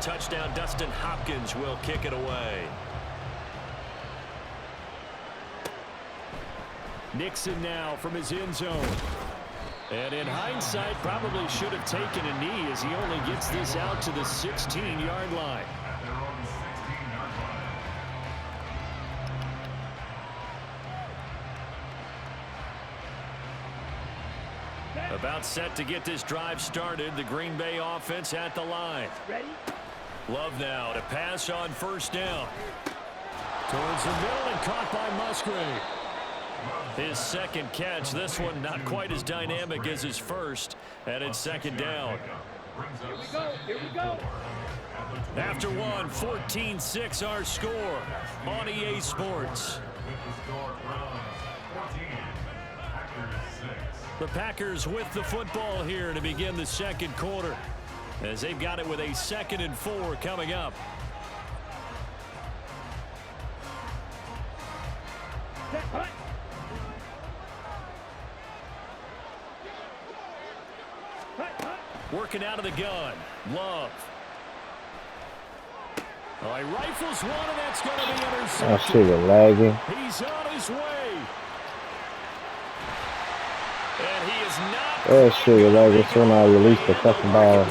touchdown. Dustin Hopkins will kick it away. Nixon now from his end zone. And in hindsight, probably should have taken a knee as he only gets this out to the 16-yard line. About set to get this drive started. The Green Bay offense at the line. Ready? Love now to pass on first down. Towards the middle and caught by Musgrave. His second catch. This one not quite as dynamic as his first. And it's second down. Here we go. Here we go. After one, 14-6 our score on EA Sports. The Packers with the football here to begin the second quarter, as they've got it with a 2nd and 4 coming up. Working out of the gun. Love. Oh, he rifles one, and that's going to be intercepted. That shit was lagging. He's on his way. And he is not. That shit was lagging. So now I released the fucking ball.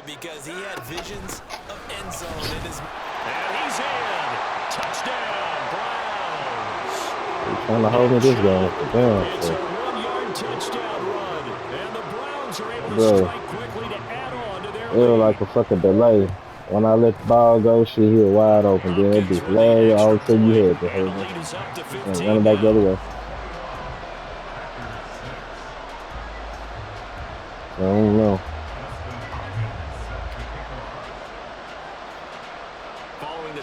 Because he had visions of end zone in his. And he's in. Touchdown, Browns. He's trying to hold me this game. Damn. It's a 1-yard touchdown run. And the Browns are able to strike quickly to add on to their lead. It was like a fucking delay. When I let the ball go, shit hit wide open. Then it just lagged all until you had to hold it. And run it back the other way. I don't know.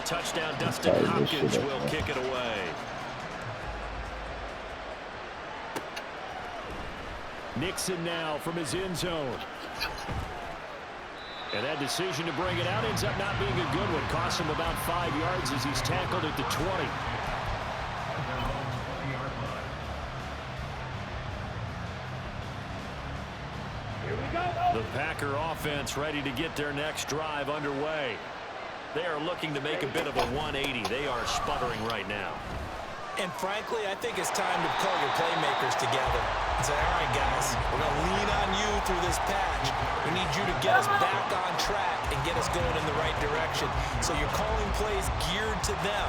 Touchdown, Dustin Hopkins will kick it away. Nixon now from his end zone. And that decision to bring it out ends up not being a good one. Costs him about 5 yards as he's tackled at the 20. Here we go. The Packer offense ready to get their next drive underway. They are looking to make a bit of a 180. They are sputtering right now. And frankly, I think it's time to call your playmakers together and say, all right, guys, we're going to lean on you through this patch. We need you to get us back on track and get us going in the right direction. So you're calling plays geared to them.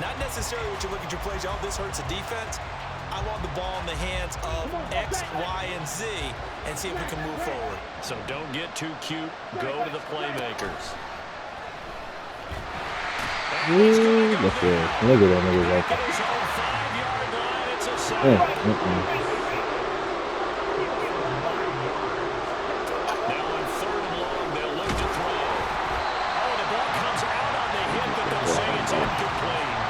Not necessarily what you look at your plays, oh, this hurts the defense. I want the ball in the hands of X, Y, and Z and see if we can move forward. So don't get too cute. Go to the playmakers. Look at that nigga right there. Now on 3rd and long, they'll look to throw. Oh, the ball comes out on the hit, but they'll say it's incomplete.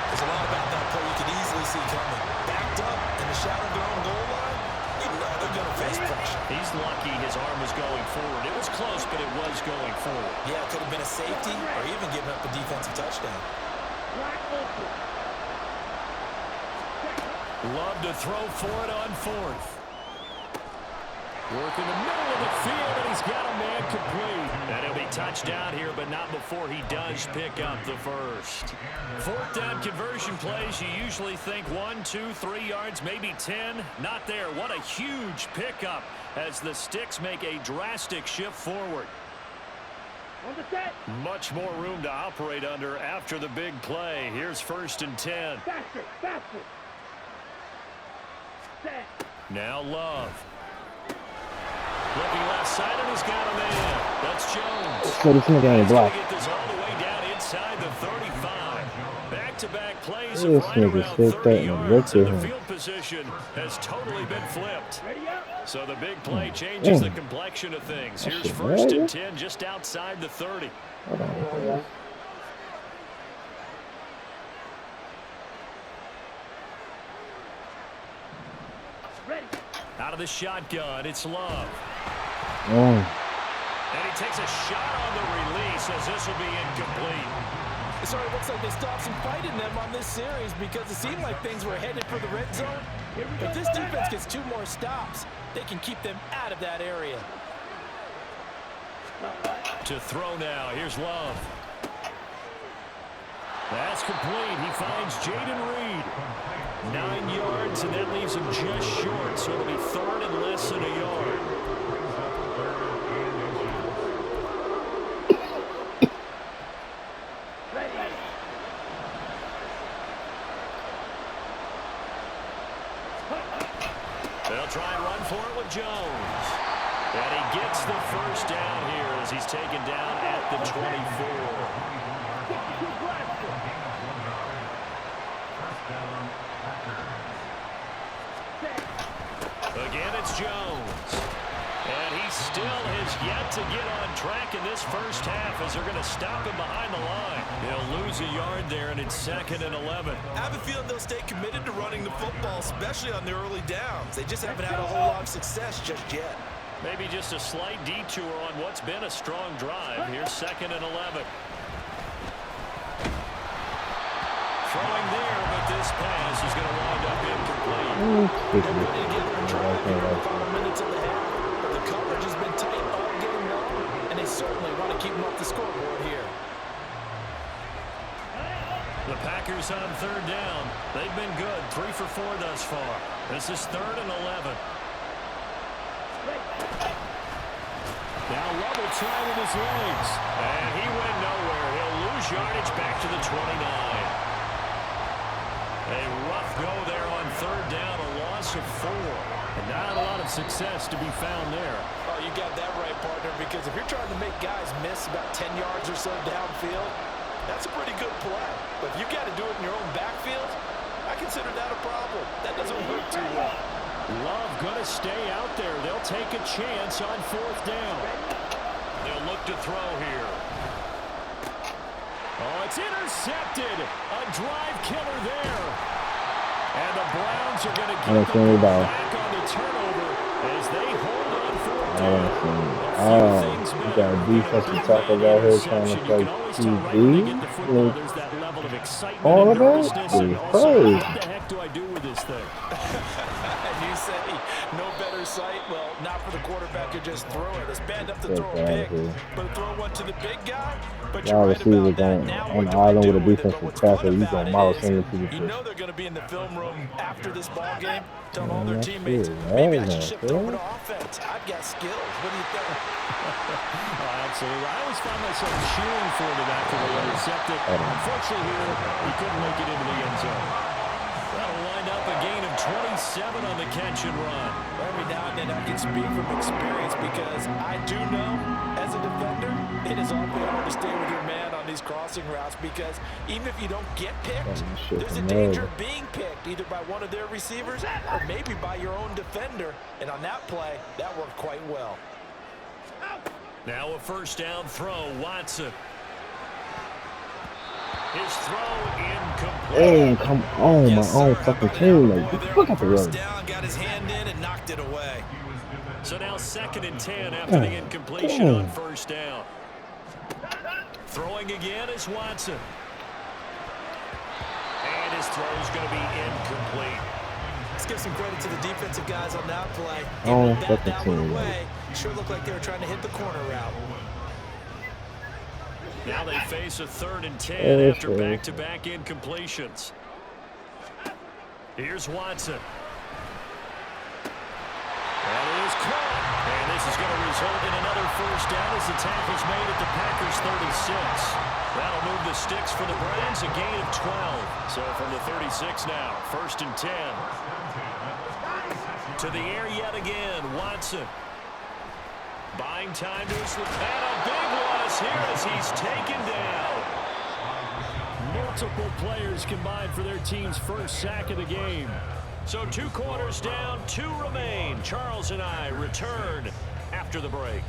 There's a lot about that play you could easily see coming. Backed up in the shadow of their own goal line, you know they're going to face pressure. He's lucky his arm was going forward. It was close, but it was going forward. Yeah, it could have been a safety or even giving up a defensive touchdown. Love to throw for it on 4th. Work in the middle of the field, and he's got a man complete. And he'll be touched down here, but not before he does pick up the first. 4th down conversion plays, you usually think 1, 2, 3 yards, maybe 10. Not there. What a huge pickup as the Sticks make a drastic shift forward. On the set. Much more room to operate under after the big play. Here's 1st and 10. Faster, faster. Set. Now Love. Looking left side, and he's got a man. That's Jones. Put his nigga on the block. Get this all the way down inside the 35. Back-to-back plays This of right nigga around said 30 that and yards, looked and at the him. field position has totally been flipped. Ready up. So the big play changes the complexion of things. Here's 1st and 10 just outside the 30. Hold on. Ready. Out of the shotgun, it's Love. Oh. And he takes a shot on the release as this will be incomplete. It sort of looks like they stopped some fight in them on this series because it seemed like things were headed for the red zone. If this defense gets 2 more stops, they can keep them out of that area. To throw now. Here's Love. That's complete. He finds Jaden Reed. 9 yards, and that leaves him just short, so it'll be 3rd and less than a yard. They'll try and run for it with Jones. And he gets the first down here as he's taken down at the 24. Again, it's Jones. And he still has yet to get on track in this first half as they're going to stop him behind the line. They'll lose a yard there, and it's 2nd and 11. I have a feeling they'll stay committed to running the football, especially on the early downs. They just haven't had a whole lot of success just yet. Maybe just a slight detour on what's been a strong drive. Here's 2nd and 11. Throwing there, but this pass is going to wind up incomplete. They're putting together a drive here in the final minutes of the half, but the coverage has been tight all game long, and they certainly want to keep them off the scoreboard here. The Packers on 3rd down. They've been good, 3 for 4 thus far. This is 3rd and 11. Now Love will try with his legs. And he went nowhere. He'll lose yardage back to the 29. A rough go there on 3rd down, a loss of 4. And not a lot of success to be found there. Oh, you got that right, partner, because if you're trying to make guys miss about 10 yards or so downfield, that's a pretty good play. But if you got to do it in your own backfield, I consider that a problem. That doesn't work too well. Love going to stay out there. They'll take a chance on 4th down. They'll look to throw here. Oh, it's intercepted. A drive killer there. And the Browns are going to get the ball back on the turnover as they hold on 4th down. You got a defensive tackle out here trying to play TV. All of that is crazy. What the heck do I do with this thing? You say no better sight? Well, not for the quarterback to just throw it. It's bad enough to throw a pick, but throw one to the big guy. But you're right about that. Now on the island with a defensive tackle, you gonna model sending to the you know they're going to be in the film room after this ball game, telling all their teammates, maybe I should shift over to offense. I've got skills. What do you think? Oh, absolutely. I always found myself cheering for him after they intercepted. Unfortunately here, he couldn't make it into the end zone. That'll wind up a gain of 27 on the catch and run. Every now and then I can speak from experience because I do know, as a defender, it is awfully hard to stay with your man on these crossing routes because even if you don't get picked, there's a danger of being picked either by one of their receivers or maybe by your own defender. And on that play, that worked quite well. Now a 1st down throw, Watson. His throw incomplete. Hey, come on, my own fucking teammate. Get the fuck out the road. Got his hand in and knocked it away. So now 2nd and 10 after the incompletion on 1st down. Throwing again is Watson. And his throw's going to be incomplete. Let's give some credit to the defensive guys on that play. Oh, fucking teammate. Sure looked like they were trying to hit the corner route. Now they face a 3rd and 10 after back-to-back incompletions. Here's Watson. That is caught. And this is going to result in another 1st down as the tackle's made at the Packers 36. That'll move the sticks for the Browns, a gain of 12. So from the 36 now, 1st and 10. To the air yet again, Watson. Buying time to his and a big loss here as he's taken down. Multiple players combined for their team's 1st sack of the game. So 2 quarters down, 2 remain. Charles and I return after the break.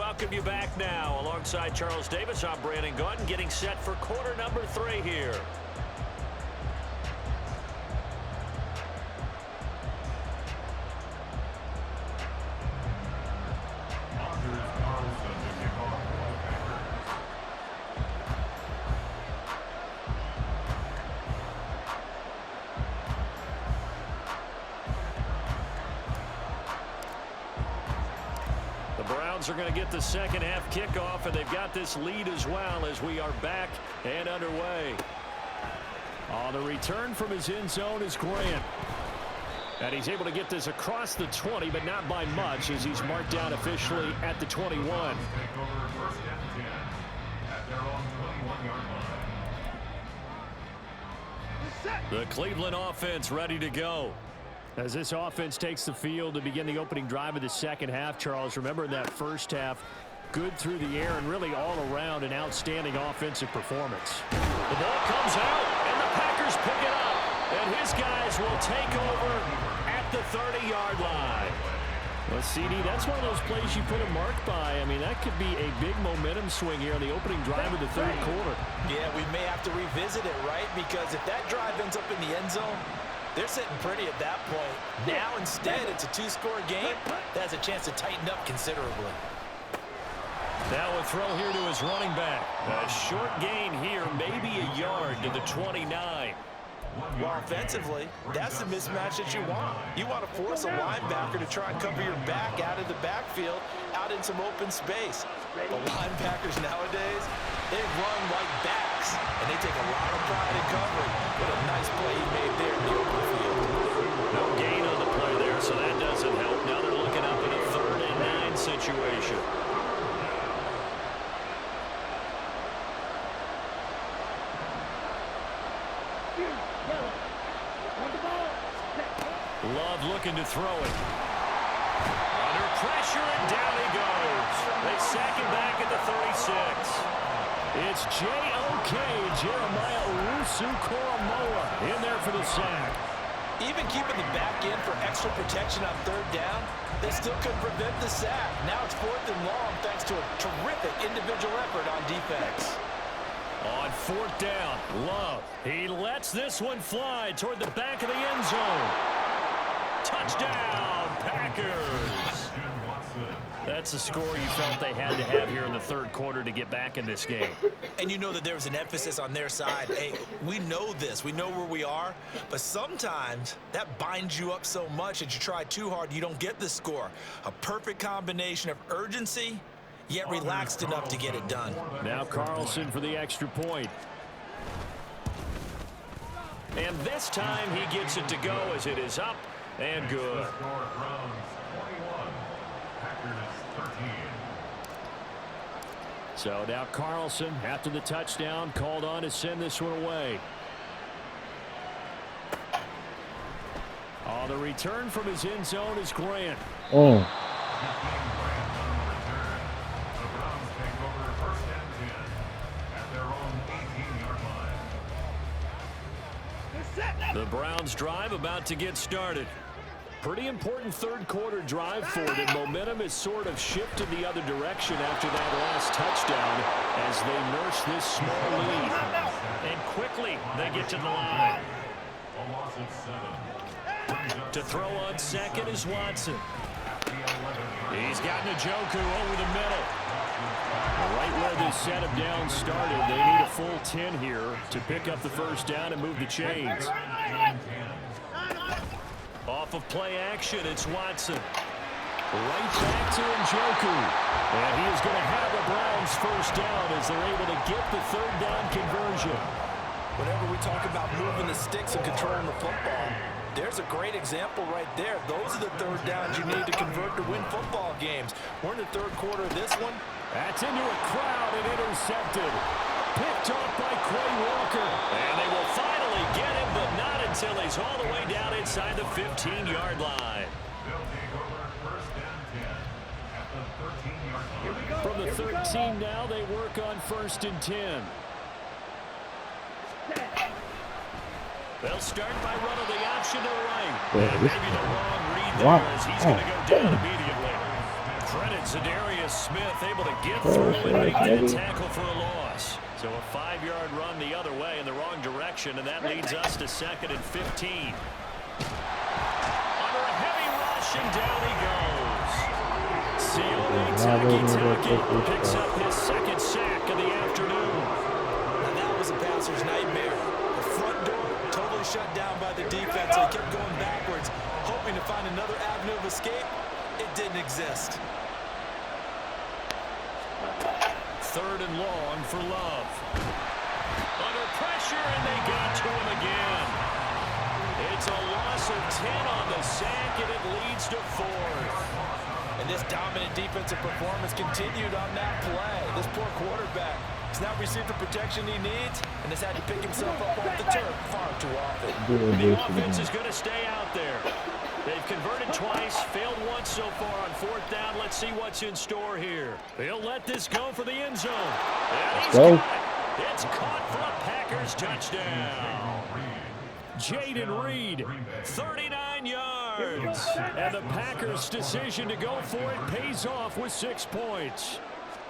welcome you back now. Alongside Charles Davis, I'm Brandon Gunn, getting set for quarter number 3 here. Browns are going to get the second half kickoff, and they've got this lead as well as we are back and underway. On the return from his end zone is Grant. And he's able to get this across the 20, but not by much, as he's marked down officially at the 21. The Cleveland offense ready to go. As this offense takes the field to begin the opening drive of the second half, Charles, remember in that first half, good through the air and really all around an outstanding offensive performance. The ball comes out, and the Packers pick it up. And his guys will take over at the 30-yard line. Well, CD, that's one of those plays you put a mark by. I mean, that could be a big momentum swing here on the opening drive of the third quarter. Yeah, we may have to revisit it, right? Because if that drive ends up in the end zone, they're sitting pretty at that point. Now, instead, it's a 2-score game. That has a chance to tighten up considerably. Now a throw here to his running back. A short gain here, maybe a yard to the 29. Well, offensively, that's the mismatch that you want. You want to force a linebacker to try and cover your back out of the backfield, out in some open space. The linebackers nowadays, they run like backs, and they take a lot of pride in covering. What a nice play he made there in the open field. No gain on the play there, so that doesn't help. Now they're looking up in a 3rd and 9 situation. Love looking to throw it. Under pressure, and down he goes. They sack him back at the 36. It's J.O.K. Jeremiah Owusu-Koramoah in there for the sack. Even keeping the back end for extra protection on 3rd down, they still couldn't prevent the sack. Now it's 4th and long thanks to a terrific individual effort on defense. On 4th down, Love. He lets this one fly toward the back of the end zone. Touchdown, Packers. That's the score you felt they had to have here in the 3rd quarter to get back in this game. And you know that there was an emphasis on their side. Hey, we know this. We know where we are. But sometimes that binds you up so much that you try too hard, you don't get the score. A perfect combination of urgency, yet relaxed enough to get it done. Now Carlson for the extra point. And this time he gets it to go as it is up and good. So now Carlson, after the touchdown, called on to send this one away. The return from his end zone is Grant. The Browns drive about to get started. Pretty important 3rd quarter drive for them. Momentum has sort of shifted the other direction after that last touchdown as they nurse this small lead. And quickly they get to the line. To throw on 2nd is Watson. He's got Njoku over the middle. Right where this setup down started, they need a full 10 here to pick up the 1st down and move the chains. Off of play action, it's Watson. Right back to Njoku. And he is going to have the Browns 1st down as they're able to get the 3rd down conversion. Whenever we talk about moving the sticks and controlling the football, there's a great example right there. Those are the 3rd downs you need to convert to win football games. We're in the 3rd quarter of this one. That's into a crowd and intercepted. Picked off by Quay Walker. And they will finally get him, but not until he's all the way down inside the 15-yard line. From the 13 now, they work on 1st and 10. They'll start by running the option to the right. And maybe the wrong read there as he's going to go down immediately. Credit Za'Darius Smith able to get through and make that tackle for a loss. So a 5-yard run the other way in the wrong direction, and that leads us to 2nd and 15. Under a heavy rush, and down he goes. Sione Takitaki picks up his 2nd sack of the afternoon. And that was a passer's nightmare. The front door totally shut down by the defense. They kept going backwards, hoping to find another avenue of escape. It didn't exist. 3rd and long for Love. Under pressure, and they got to him again. It's a loss of 10 on the sack, and it leads to 4th. And this dominant defensive performance continued on that play. This poor quarterback has not received the protection he needs and has had to pick himself up off the turf far too often. The offense is going to stay out there. They've converted twice, failed once so far on 4th down. Let's see what's in store here. He'll let this go for the end zone. And he's got it. It's caught for a Packers touchdown. Jaden Reed, 39 yards. And the Packers' decision to go for it pays off with 6 points.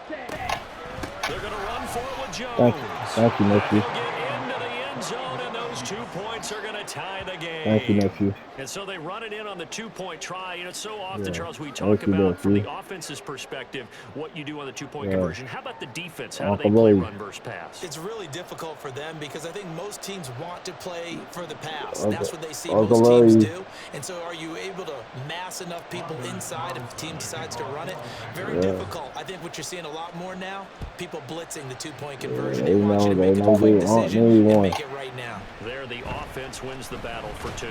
They're going to run for it with Jones. Thank you, nephew. He'll get into the end zone, and those 2 points are going to tie the game. Thank you, nephew. And so they run it in on the 2-point try. You know, so often, Charles, we talk about from the offense's perspective what you do on the 2-point conversion. How about the defense? How do they play run versus pass? It's really difficult for them because I think most teams want to play for the pass. That's what they see most teams do. And so are you able to mass enough people inside if the team decides to run it? Very difficult. I think what you're seeing a lot more now, people blitzing the 2-point conversion. They want you to make a quick decision and make it right now. There, the offense wins the battle for 2.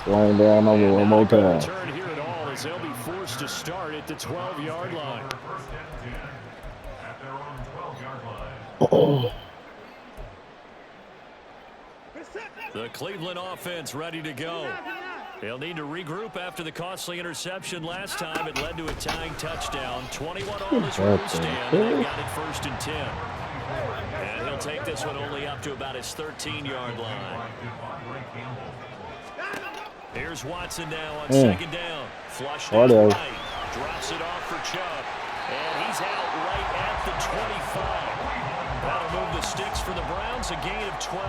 Laying down over one more time. Turn here at all as they'll be forced to start at the 12-yard line. The Cleveland offense ready to go. They'll need to regroup after the costly interception last time. It led to a tying touchdown. 21 on this road stand, and they've got it 1st and 10. And he'll take this one only up to about his 13-yard line. Here's Watson now on 2nd down. Flushed out right. Drops it off for Chubb. And he's out right at the 25. That'll move the sticks for the Browns, a gain of 12.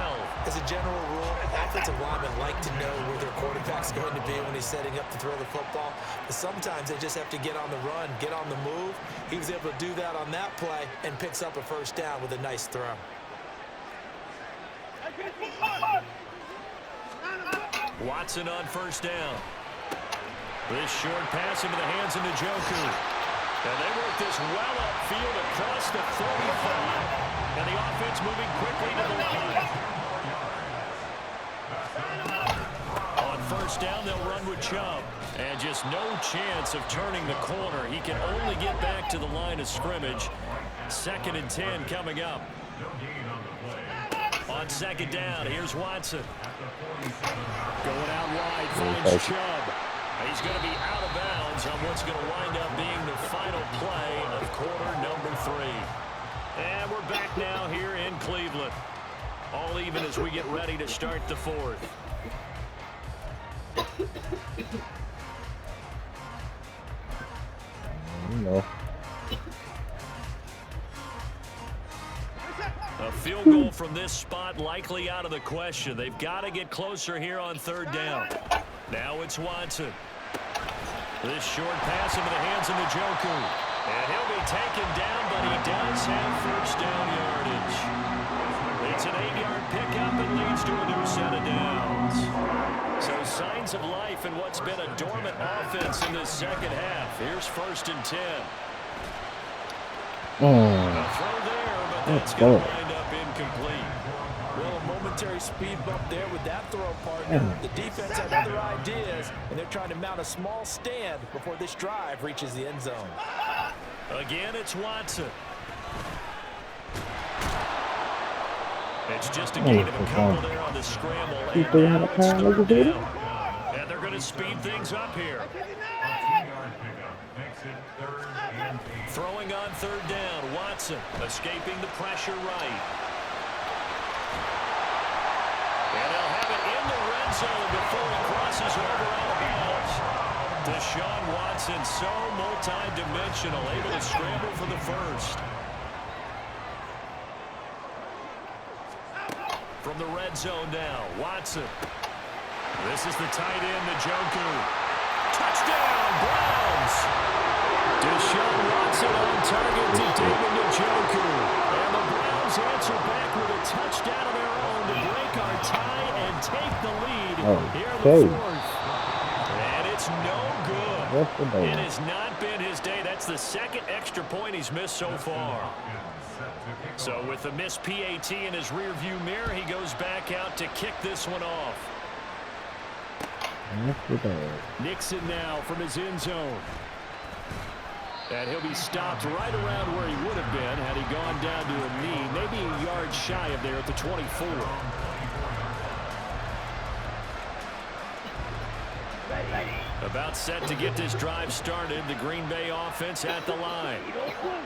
As a general rule, offensive linemen like to know where their quarterback's going to be when he's setting up to throw the football. But sometimes they just have to get on the run, get on the move. He was able to do that on that play and picks up a 1st down with a nice throw. Watson on 1st down. This short pass into the hands of Njoku. And they work this well upfield across the 35. And the offense moving quickly to the line. On 1st down, they'll run with Chubb. And just no chance of turning the corner. He can only get back to the line of scrimmage. 2nd and 10 coming up. On 2nd down, here's Watson. Going out wide, finds Chubb. He's going to be out of bounds on what's going to wind up being the final play of quarter number 3. And we're back now here in Cleveland. All even as we get ready to start the 4th. No. A field goal from this spot likely out of the question. They've got to get closer here on 3rd down. Now it's Watson. This short pass into the hands of Njoku. And he'll be taken down, but he does have 1st down yardage. It's an 8-yard pickup and leads to a new set of downs. So signs of life in what's been a dormant offense in this 2nd half. Here's 1st and 10. A throw there, but that's going to wind up incomplete. Well, a momentary speed bump there with that throw, partner. The defense had other ideas, and they're trying to mount a small stand before this drive reaches the end zone. Again, it's Watson. It's just a gain of a couple there on the scramble. And now it's 3rd down. And they're going to speed things up here. Throwing on 3rd down, Watson escaping the pressure right. And they'll have it in the red zone before he crosses over out of bounds. Deshaun Watson, so multi-dimensional, able to scramble for the first. From the red zone now, Watson. This is the tight end, Njoku. Touchdown, Browns! Deshaun Watson on target to David Njoku. And the Browns answer back with a touchdown of their own to break our tie and take the lead here in the fourth. And it's no good. It has not been his day. That's the second extra point he's missed so far. So with the missed PAT in his rearview mirror, he goes back out to kick this one off. Nixon now from his end zone. And he'll be stopped right around where he would have been had he gone down to a knee, maybe a yard shy of there at the 24. About set to get this drive started, the Green Bay offense at the line.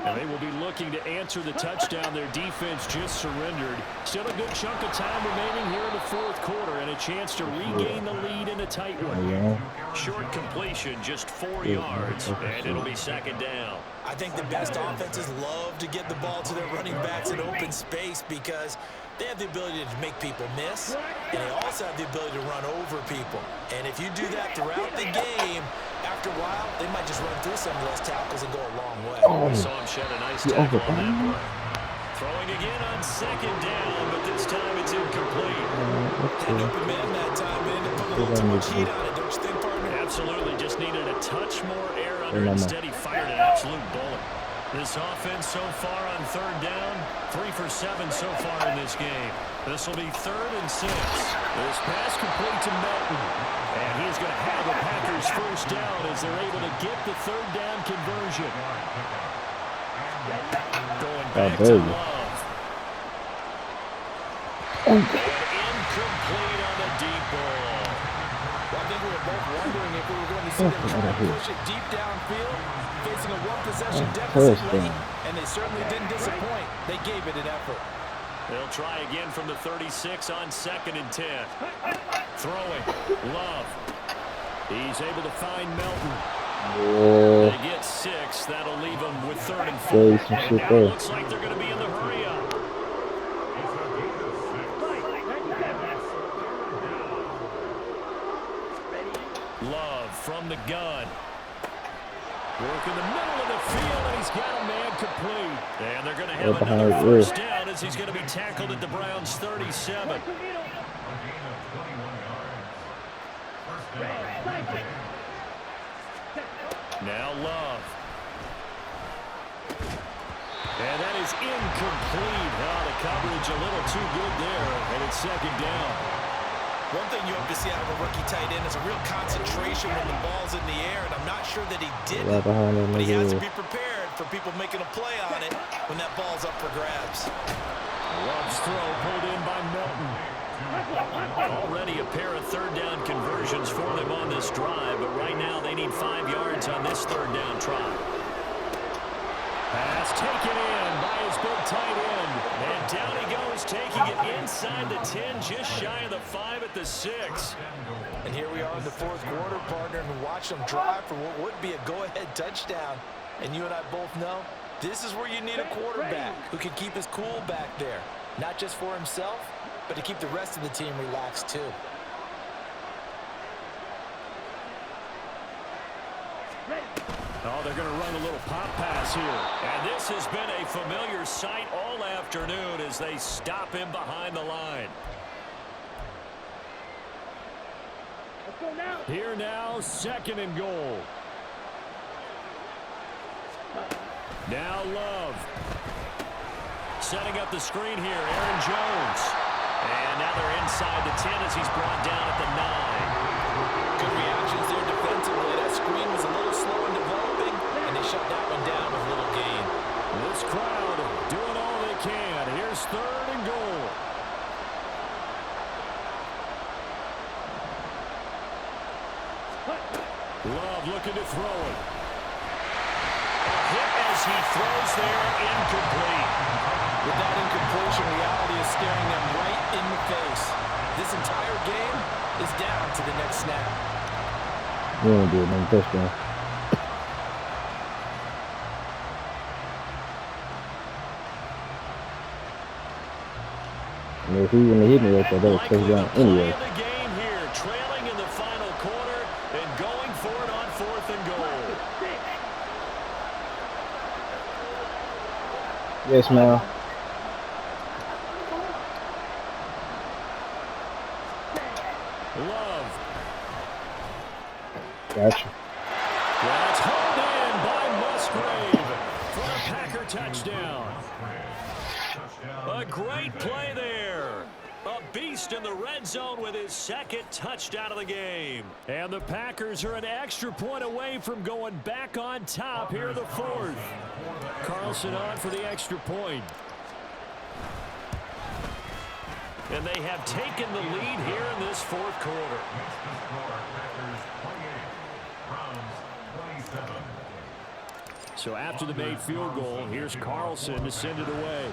And they will be looking to answer the touchdown their defense just surrendered. Still a good chunk of time remaining here in the fourth quarter and a chance to regain the lead in a tight one. Short completion, just 4 yards, and it'll be second down. I think the best offenses love to get the ball to their running backs in open space because they have the ability to make people miss, and they also have the ability to run over people. And if you do that throughout the game, after a while, they might just run through some of those tackles and go a long way. We saw him shed a nice tackle on that play. Throwing again on second down, but this time it's incomplete. An open man that time, man, to put a little too much heat on it, don't you think, partner? Absolutely, just needed a touch more air under it. Instead, he fired an absolute bullet. This offense so far on third down, 3 for 7 so far in this game. This will be 3rd and 6. This pass complete to Melton. And he's going to have the Packers first down as they're able to get the third down conversion. Going back to Love. And incomplete on the deep ball. Well, I think we were both wondering if we were going to see them try to push it deep downfield, facing a one-possession deficit late, and they certainly didn't disappoint. They gave it an effort. They'll try again from the 36 on 2nd and 10. Throwing. Love. He's able to find Melton. They get 6. That'll leave them with 3rd and 4. And now it looks like they're going to be in the hurry-up. Love from the gun. Work in the middle of the field, and he's got a man complete. And they're going to have another first down as he's going to be tackled at the Browns' 37. Now Love. And that is incomplete. Oh, the coverage a little too good there, and it's second down. One thing you hope to see out of a rookie tight end is a real concentration when the ball's in the air, and I'm not sure that he did it, but he has to be prepared for people making a play on it when that ball's up for grabs. Love's throw pulled in by Melton. Already a pair of third down conversions for them on this drive, but right now they need 5 yards on this third down try. Pass taken in by his big tight end. And down he goes, taking it inside the 10, just shy of the 5 at the 6. And here we are in the fourth quarter, partner, and watch them drive for what would be a go-ahead touchdown. And you and I both know this is where you need a quarterback who can keep his cool back there. Not just for himself, but to keep the rest of the team relaxed too. Oh, they're going to run a little pop pass here. And this has been a familiar sight all afternoon as they stop him behind the line. Let's go now. Here now, 2nd and goal. Now Love. Setting up the screen here, Aaron Jones. And now they're inside the 10 as he's brought down at the 9. Good reactions there defensively. That screen was a little slow in developing, and they shut that one down with little gain. This crowd doing all they can. Here's 3rd and goal. Love looking to throw it. A hit as he throws there, incomplete. With that incompletion, reality is staring them right in the face. This entire game is down to the next snap. You ain't doing no touchdown. I mean, if he wouldn't have hit me right there, that was touchdown anyway. The game here, trailing in the final quarter and going for it on 4th and goal. Yes, ma'am. Love. Gotcha. That's hauled in by Musgrave for a Packer touchdown. A great play there. A beast in the red zone with his 2nd touchdown of the game. And the Packers are an extra point away from going back on top here in the 4th. Carlson on for the extra point. And they have taken the lead here in this 4th quarter. So after the made field goal, here's Carlson to send it away.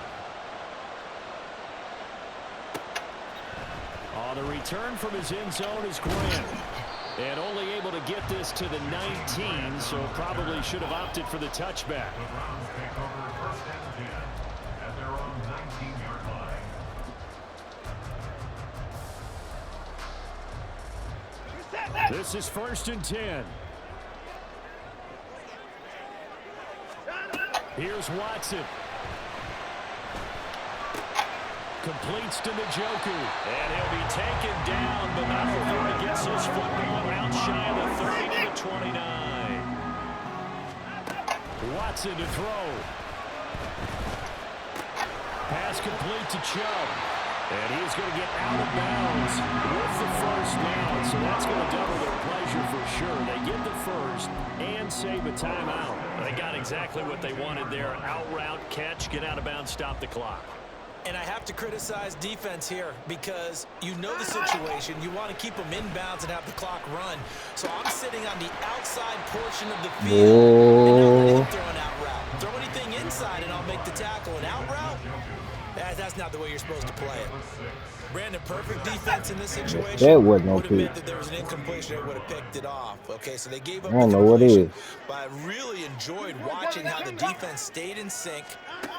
On the return from his end zone is Grant. And only able to get this to the 19, so probably should have opted for the touchback. This is 1st and 10. Here's Watson. Completes to Njoku. And he'll be taken down, but not before he gets his football out shy of the 30 to the 29. Watson to throw. Pass complete to Chubb. And he's going to get out of bounds with the 1st down. So that's going to double their pleasure for sure. They get the 1st and save a timeout. They got exactly what they wanted there. Out route, catch, get out of bounds, stop the clock. And I have to criticize defense here because you know the situation. You want to keep them inbounds and have the clock run. So I'm sitting on the outside portion of the field. And not letting him throw an out route. Throw anything inside and I'll make the tackle. An out route? That's not the way you're supposed to play it. Brandon, perfect defense in this situation. That wasn't no would have pick. meant that there was an incompletion. They would have picked it off. Okay, so they gave up I don't the know what it completion. is. But I really enjoyed watching how the defense stayed in sync,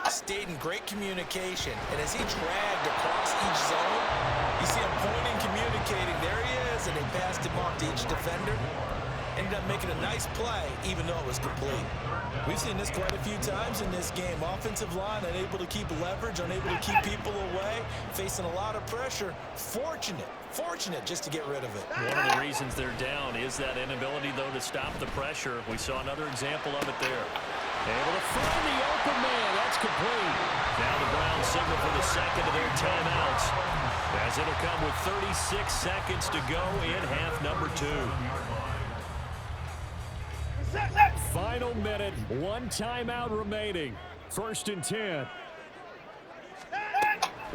stayed in great communication. And as he dragged across each zone, you see him pointing, communicating. There he is, and they passed him off to each defender. Ended up making a nice play, even though it was complete. We've seen this quite a few times in this game. Offensive line unable to keep leverage, unable to keep people away, facing a lot of pressure. Fortunate just to get rid of it. One of the reasons they're down is that inability, though, to stop the pressure. We saw another example of it there. Able to find the open man. That's complete. Now the Browns signal for the 2nd of their timeouts, as it'll come with 36 seconds to go in half number 2. Final minute, 1 timeout remaining. 1st and 10.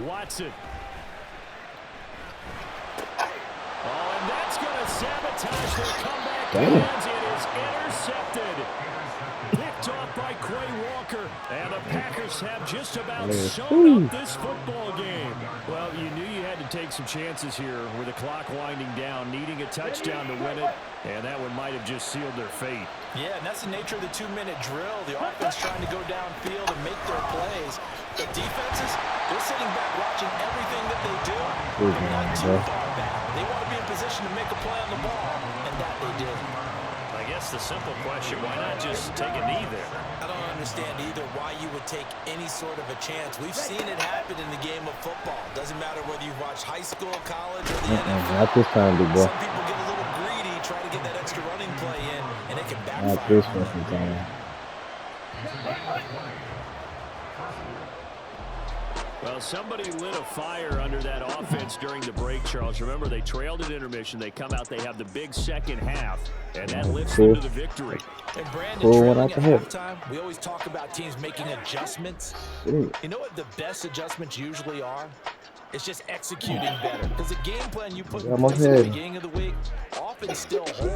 Watson. Oh, and that's going to sabotage their comeback plans. It is intercepted. Picked off by Quay Walker. And the Packers have just about sewn up this football game. Well, you knew you had to take some chances here with the clock winding down, needing a touchdown to win it. And that one might have just sealed their fate. Yeah, and that's the nature of the 2-minute drill. The offense trying to go downfield and make their plays. The defenses, they're sitting back watching everything that they do. They're not too far back. They want to be in position to make a play on the ball, and that they did. I guess the simple question, why not just take a knee there? I don't understand either why you would take any sort of a chance. We've seen it happen in the game of football. Doesn't matter whether you've watched high school, college, or the NFL. Not this time, big boy. Some people get a little greedy, try to get that extra running play in, and it can backfire. Not this fucking time. Well, somebody lit a fire under that offense during the break, Charles. Remember, they trailed at intermission. They come out, they have the big second half, and that lifts them to the victory. And Brandon, trailing at halftime, we always talk about teams making adjustments. You know what the best adjustments usually are? It's just executing better. Because the game plan you put in place at the beginning of the week often still holds.